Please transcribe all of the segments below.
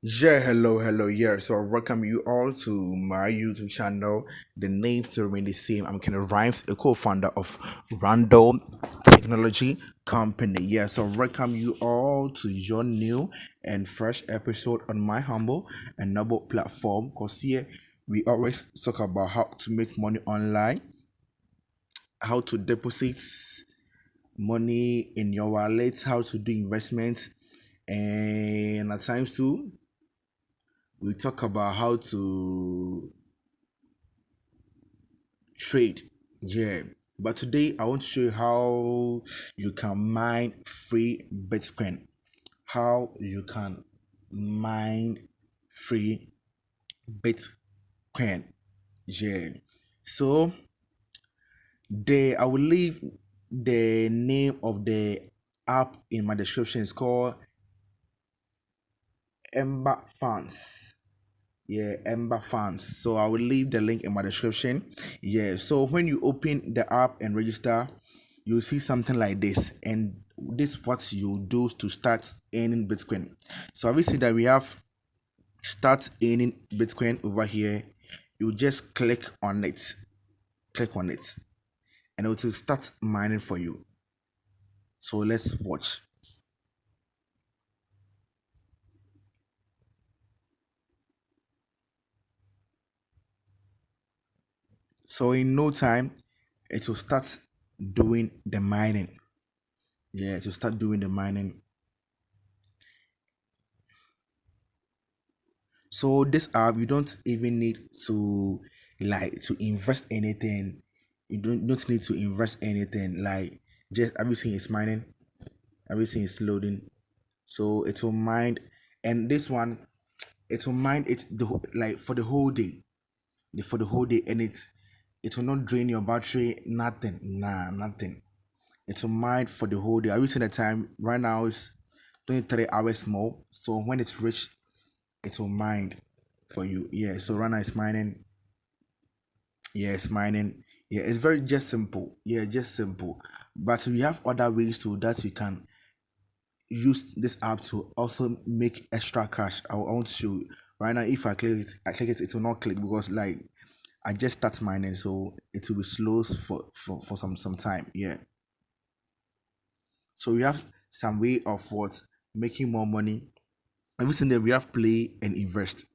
Yeah, hello, yeah. So I welcome you all to my YouTube channel. The name still remain the same. I'm Kenneth Rhymes, a co-founder of Randall Technology Company. Yeah, so welcome you all to your new and fresh episode on my humble and noble platform. Because here we always talk about how to make money online, how to deposit money in your wallet, how to do investments, and at times too we talk about how to trade. Yeah. But today I want to show you how you can mine free Bitcoin. How you can mine free Bitcoin. Yeah. So I will leave the name of the app in my description. It's called Ember Funds. Yeah, Ember Fans. So I will leave the link in my description. Yeah, so when you open the app and register, you'll see something like this, and this is what you do to start earning Bitcoin. So obviously that we have start earning Bitcoin over here. You just click on it, and it will start mining for you. So let's watch. So in no time, it will start doing the mining. Yeah, it will start doing the mining. So this app, you don't even need to to invest anything. You don't need to invest anything. Like just everything is mining, everything is loading. So it will mine, and this one it will mine it like for the whole day, and it will not drain your battery. Nothing, nothing. It will mine for the whole day. Are you seeing the time right now? Is 23 hours more. So when it's reached, it will mine for you. Yeah, so right now it's mining. Yeah, it's mining. Yeah, it's very just simple. Yeah, just simple. But we have other ways to that you can use this app to also make extra cash. I want to show you. Right now, if I click it, it will not click because like I just start mining, so it will be slow for some time. Yeah. So we have some way of what making more money. Everything that we have play and invest.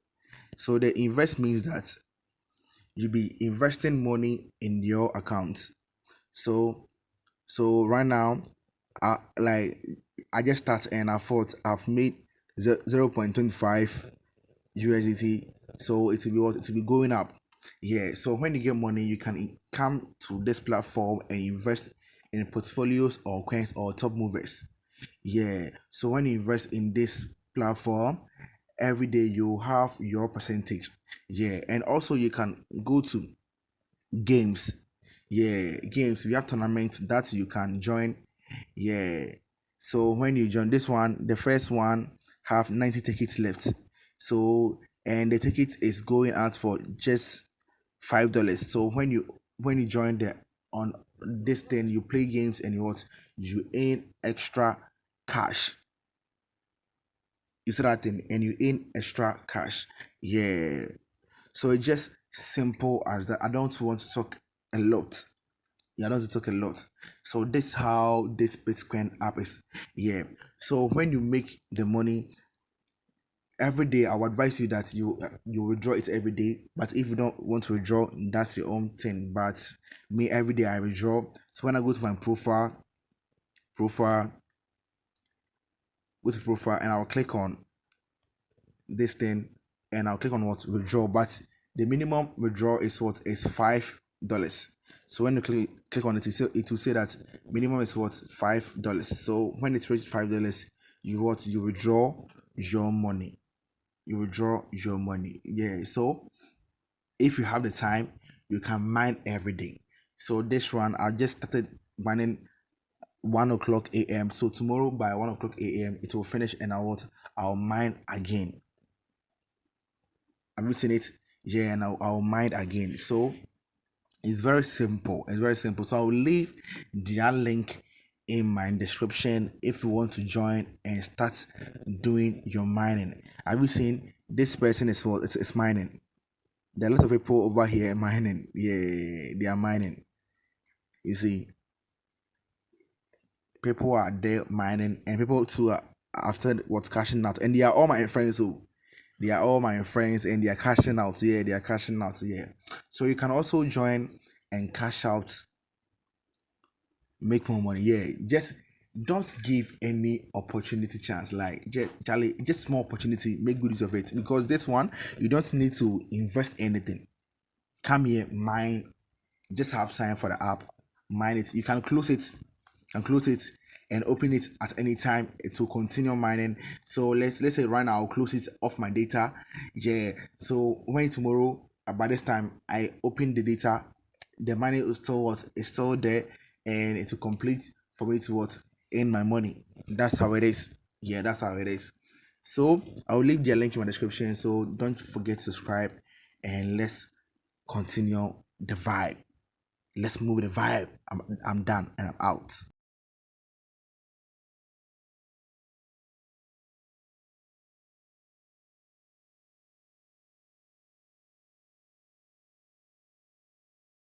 So the invest means that you be investing money in your account. So right now, like I just start and I thought I've made 0.25 USDT. So it will be what it will be going up. Yeah. So when you get money, you can come to this platform and invest in portfolios or coins or top movers. Yeah. So when you invest in this platform, every day you have your percentage. Yeah. And also you can go to games. Yeah, games. We have tournaments that you can join. Yeah. So when you join this one, the first one have 90 tickets left. So and the ticket is going out for just $5. So when you join the on this thing, you play games and you earn extra cash. You see that thing and you earn extra cash. Yeah. So it's just simple as that. I don't want to talk a lot. Yeah, I don't want to talk a lot. So this how this Bitcoin app is. Yeah. So when you make the money every day, I would advise you that you withdraw it every day. But if you don't want to withdraw, that's your own thing. But me every day I withdraw. So when I go to my profile, and I'll click on this thing and I'll click on what withdraw. But the minimum withdraw is what is $5. So when you click on it, it will say that minimum is what $5. So when it's reached $5, you withdraw your money. You withdraw your money. Yeah. So if you have the time, you can mine every day. So this one I just started mining 1 o'clock a.m. So tomorrow by 1 o'clock a.m. it will finish and I'll mine again. I'm missing it. Yeah, and I'll mine again. So it's very simple. It's very simple. So I'll leave the link in my description if you want to join and start doing your mining. Have you seen this person is what it's mining? There are lots of people over here mining. Yeah, they are mining. You see, people are there mining, and people too are after what's cashing out, and they are all my friends. So they are all my friends, and they are cashing out. Yeah, they are cashing out. Yeah, so you can also join and cash out, make more money. Yeah, just don't give any opportunity chance. Like Charlie, just small opportunity, make good use of it. Because this one, you don't need to invest anything. Come here, mine. Just have time for the app, mine it. You can close it and open it at any time to continue mining. So let's say right now I'll close it off my data. Yeah. So when tomorrow by this time I open the data, the money is still what is still there, and it will complete for me to what earn my money. That's how it is. Yeah, that's how it is. So I'll leave the link in my description. So don't forget to subscribe, and let's continue the vibe. Let's move the vibe. I'm done and I'm out.